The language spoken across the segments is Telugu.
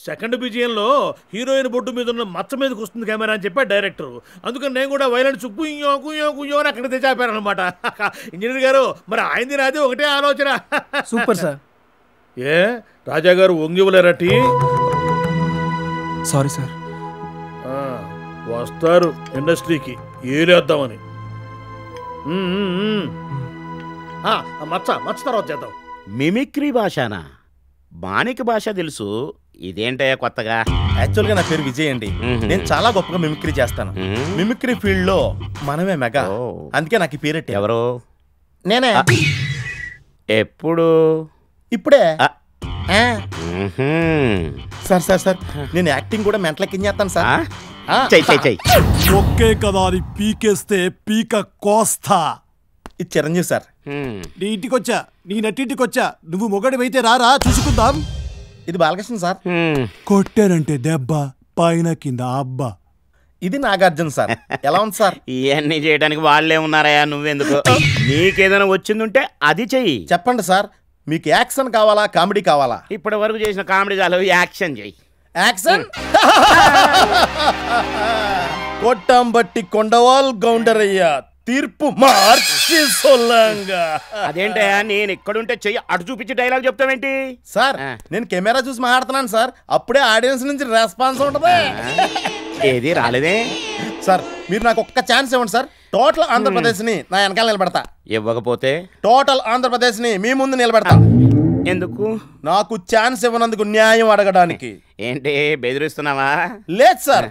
సెకండ్ బిజియంలో హీరోయిన్ బొడ్డు మీద ఉన్న మచ్చ మీదకి వస్తుంది కెమెరా అని చెప్పాడు డైరెక్టర్. అందుకని నేను కూడా వైలెన్స్ కుయ్యో కుయ్యో కుయ్యో అని అక్కడ తెచ్చాపాను అనమాట. ఇంజనీర్ గారు మరి ఆయనది నాది ఒకటే ఆలోచన. Super sir. ఏ రాజా గారు వంగివ్వలేరటి? Sorry sir. వస్తారు ఇండస్ట్రీకి ఏలేద్దామని. మచ్చ మచ్చ తర్వాత చేద్దాం. మిమిక్రీ భాషనా? మాణిక భాష తెలుసు, ఇదేంటయ్యా కొత్తగా? యాక్చువల్గా నా పేరు విజయ్ అండి. నేను చాలా గొప్పగా మిమిక్రీ చేస్తాను. మిమిక్రీ ఫీల్డ్ లో మనమే మెగా, అందుకే నాకు ఈ పేరెట్టి. ఎవరు? నేనే. ఎప్పుడు? ఇప్పుడే. సార్ సార్ సార్ నేను యాక్టింగ్ కూడా మెంటలకి చేస్తాను సార్. చెయ్యి. ఒకే కదా అని పీకేస్తే పీక కోస్తా. ఇది చిరంజీవి సార్. నీ ఇంటికొచ్చా, నీ నట్టింటికొచ్చా, నువ్వు మొగడివైతే రారా చూసుకుందాం. ఇది బాలకృష్ణ సార్. కొట్టారంటే దెబ్బ, పైన కింద అబ్బా. ఇది నాగార్జున సార్. ఎలా ఉంది సార్? ఇవన్నీ చేయడానికి వాళ్ళే ఉన్నారయ్యా, నువ్వెందుకు? నీకేదైనా వచ్చిందుంటే అది చెయ్యి. చెప్పండి సార్, మీకు యాక్షన్ కావాలా కామెడీ కావాలా? ఇప్పటి వరకు చేసిన కామెడీ చాలు, యాక్షన్ చెయ్యి. యాక్షన్. కొట్టం బట్టి కొండవాల్ గౌండరయ్యా, తీర్పు మార్చి సొల్లంగా. అదేంటయ్యా, నేను ఎక్కడుంటే చెయ్యి అటు చూపించి డైలాగ్ చెప్తావేంటి? సార్ నేను కెమెరా చూసి మాట్లాడుతున్నాను సార్, అప్పుడే ఆడియన్స్ నుంచి రెస్పాన్స్ ఉంటది. ఏది రాలేదే సార్, మీరు నాకు ఒక్క ఛాన్స్ ఇవ్వండి సార్. టోటల్ ఆంధ్రప్రదేశ్ ని నా వెనకాల నిలబెడతా. ఇవ్వకపోతే టోటల్ ఆంధ్రప్రదేశ్ ని మీ ముందు నిలబెడతా. ఎందుకు? నాకు ఛాన్స్ ఇవ్వనందుకు న్యాయం అడగడానికి. ఏంటి బెదిరిస్తున్నావా? లేదు sir,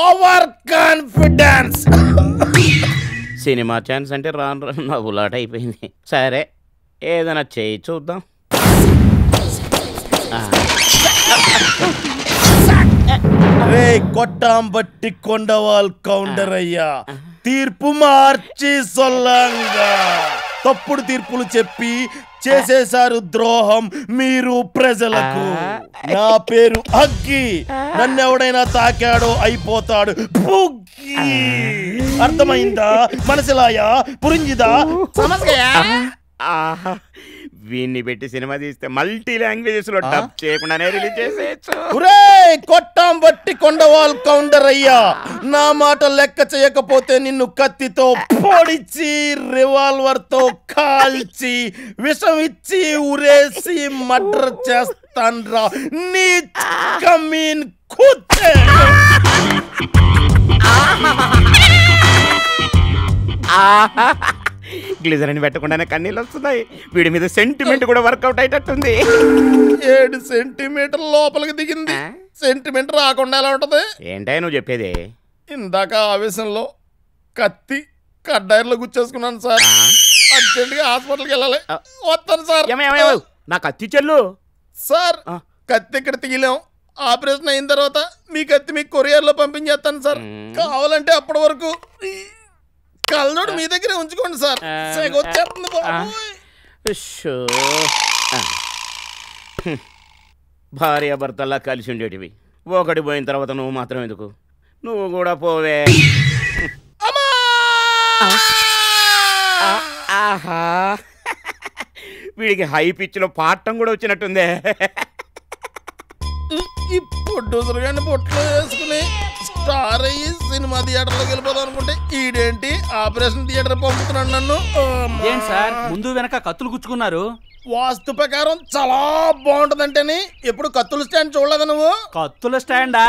over confidence. Cinema chance అంటే రాను రాను నవ్వులాట అయిపోయింది. సరే ఏదైనా చేయి చూద్దాం. రే కొట్టాం బట్టి కొండవాల్ కౌంటర్ అయ్యా, తీర్పు మార్చి సొల్లంగా. తప్పుడు తీర్పులు చెప్పి చేసేశారు ద్రోహం మీరు ప్రజలకు. నా పేరు అగ్గి, నన్నెవడైనా తాకాడో అయిపోతాడు బుగ్గి. అర్థమైందా? మనసులాయా పురింజిదా సమస్యయా? వీన్ని పెట్టి సినిమా తీస్తే మల్టీ లాంగ్వేజెస్ లో డబ్ చేయకుండానే రిలీజ్ చేసేయచ్చు. కొట్టాం బట్టి కొండవాల్ కౌంటర్ అయ్యా, నా మాట లెక్క చేయకపోతే నిన్ను కత్తితో పొడిచి రివాల్వర్ తో కాల్చి విషం ఇచ్చి ఉరేసి మర్డర్ చేస్తాన్రా నీ కమీన్ కుత్తే. గ్లిజరిన్ పెట్టకుండానే కన్నీళ్ళు వస్తున్నాయి. వీడి మీద సెంటిమెంట్ కూడా వర్కౌట్ అయ్యేటట్టుంది. 7 సెంటీమీటర్ లోపలికి దిగింది. సెంటిమెంట్ రాకుండా ఎలా ఉంటది? ఏంటయ్య నువ్వు చెప్పేది? ఇందాక ఆవేశంలో కత్తి కడ్డాయిలో గుచ్చేసుకున్నాను సార్. అర్జెంట్గా హాస్పిటల్కి వెళ్ళాలి. వస్తాను సార్. నా కత్తి చెల్లు సార్. కత్తి ఇక్కడ తీయలేం. ఆపరేషన్ అయిన తర్వాత మీ కత్తి మీకు కొరియర్లో పంపించేస్తాను సార్. కావాలంటే అప్పటి వరకు కళ్ళోడు మీ దగ్గరే ఉంచుకోండి సార్. భార్యాభర్తల్లా కలిసి ఉండేటివి, ఒకటి పోయిన తర్వాత నువ్వు మాత్రం ఎందుకు? నువ్వు కూడా పోవే. ఆహా, వీడికి హై పిచ్ లో పాడటం కూడా వచ్చినట్టుందే. ఈ ప్రొడ్యూసర్ గారిని బొట్లో వేసుకుని స్టార్ అయ్యి సినిమా థియేటర్లోకి వెళ్ళిపోదాం అనుకుంటే ఈడేంటి ఆపరేషన్ థియేటర్ పంపుతున్నాడు నన్ను. ఏంటి సార్ ముందు వెనక కత్తులు గుచ్చుకున్నారు? వాస్తు ప్రకారం చాలా బాగుంటదంటేని ఎప్పుడు కత్తుల స్టాండ్ చూడలేదు నువ్వు? కత్తుల స్టాండా?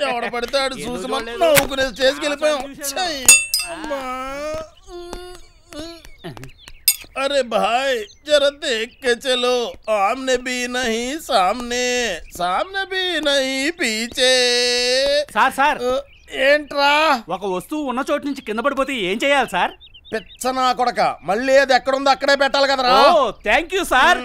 ఎవడ పడతాడు చూసి నవ్వుకునే స్టేజ్కి వెళ్ళిపోయాం. अरे भाई जरा देख के चलो, आमने भी नहीं सामने, सामने भी नहीं पीछे. సార్ సార్ ఏంట్రా? ఒక వస్తువు ఉన్న చోటు నుంచి కింద పడిపోతే ఏం చేయాలి సార్? పిచ్చనా కొడక, మళ్ళీ అది ఎక్కడుందో అక్కడే పెట్టాలి కదరా. ఓ థ్యాంక్ యూ సార్.